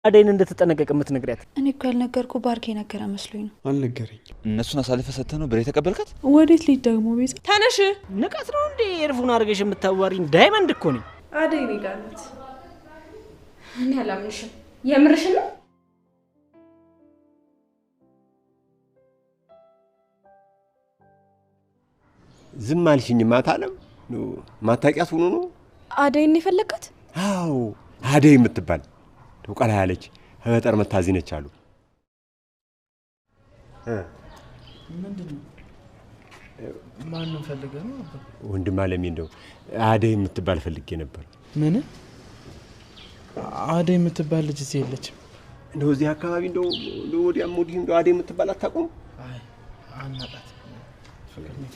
አደይን እንደተጠነቀቀ የምትነግሪያት? እኔ እኮ ያልነገርኩ ባርኬ ነገረ መስሎኝ ነው። አልነገረኝ። እነሱን አሳልፈ ሰተህ ነው ብሬ ተቀበልካት? ወዴት ልጅ ደግሞ ቤዛ ተነሽ። ንቀት ነው እንዴ ኤርፎን አድርገሽ የምታዋሪኝ? ዳይመንድ እኮ ነኝ። አደይ እኔ ጋር ናት። እኔ አላምንሽም። የምርሽን ነው? ዝም አልሽኝ ማታለም ነው ማታቂያት ሆኖ ነው አደይን የፈለካት? አዎ አደይ የምትባል ተውቀላ ያለች ህጠር መታዚነች አሉ። ምንድነው? ማንንም ፈልገህ ነው? ወንድም አለሚ እንደው አደይ የምትባል ፈልጌ ነበር። ምን? አደይ የምትባል ልጅ እዚህ የለችም። እንደው እዚህ አካባቢ እንደው ወዲያም ወዲህ እንደው አደይ የምትባል አታውቁም? አይ አናጣት። ፍቅር ነው።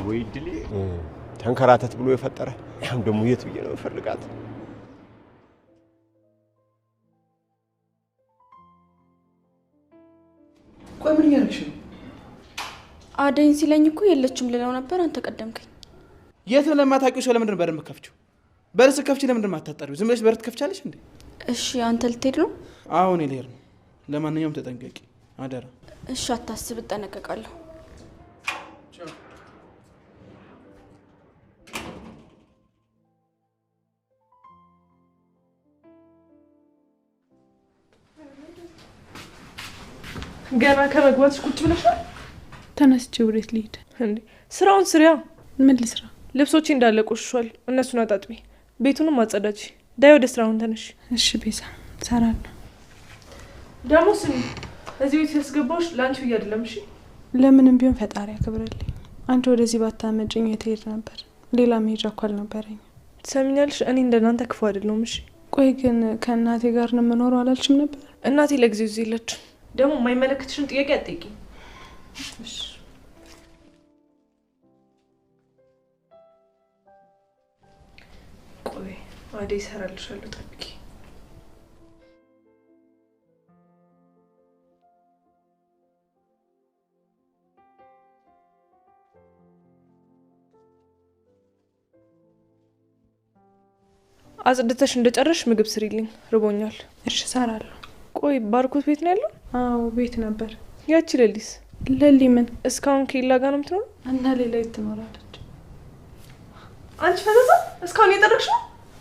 ወይ ድሌ ተንከራተት ብሎ የፈጠረ ያም ደግሞ የት ብዬ ነው ፈልጋት? ቆይ ምን ያርክሽ ነው? አደይን ሲለኝ እኮ የለችም ልለው ነበር፣ አንተ ቀደምከኝ። የት ለማታውቂው ሰው ለምንድን ነው በር የምትከፍቺው? በር ስትከፍቺ ለምንድን ነው የማታጣሪው? ዝም ብለሽ በር ትከፍቻለሽ እንዴ? እሺ አንተ ልትሄድ ነው? አዎ እኔ ልሄድ ነው። ለማንኛውም ተጠንቀቂ አደራ። እሺ አታስብ፣ እጠነቀቃለሁ። ገና ከመግባትሽ ቁጭ ብለሻል? ተነስቼ ወዴት ልሂድ እንዴ? ስራውን ስሪያ። ምን ልስራ? ልብሶቼ እንዳለ ቆሽሿል፣ እነሱን አጣጥቢ፣ ቤቱንም አጸዳጂ። ዳይ ወደ ስራውን ተነሽ። እሺ ቤዛ ሰራለሁ። ደግሞ ስሚ፣ እዚህ ቤት ያስገባሽ ላንቺ ብዬ አይደለም። እሺ ለምንም ቢሆን ፈጣሪ ያክብርልኝ። አንቺ ወደዚህ ባታመጪኝ የትሄድ ነበር? ሌላ መሄጃ እኮ አልነበረኝ። ትሰሚኛለሽ? እኔ እንደናንተ ክፉ አይደለሁም። እሺ ቆይ ግን ከእናቴ ጋር ነው የምኖረው አላልሽም ነበር? እናቴ ለጊዜው እዚህ የለችም። ደግሞ የማይመለከትሽን ጥያቄ አትጠይቂኝ። እሺ ቆይ አደይ እሰራልሻለሁ፣ ጠብቂ። አጽድተሽ እንደጨረሽ ምግብ ስሪልኝ፣ ርቦኛል። እሺ እሰራለሁ። ቆይ ባርኮት ቤት ነው ያለው? አዎ ቤት ነበር። ያቺ ለሊስ? ለሊ ምን እስካሁን ከሌላ ጋር ነው የምትኖረው? እና ሌላ የት ትኖራለች? አንቺ ፈዘዛ እስካሁን የጠረቅሽ ነው?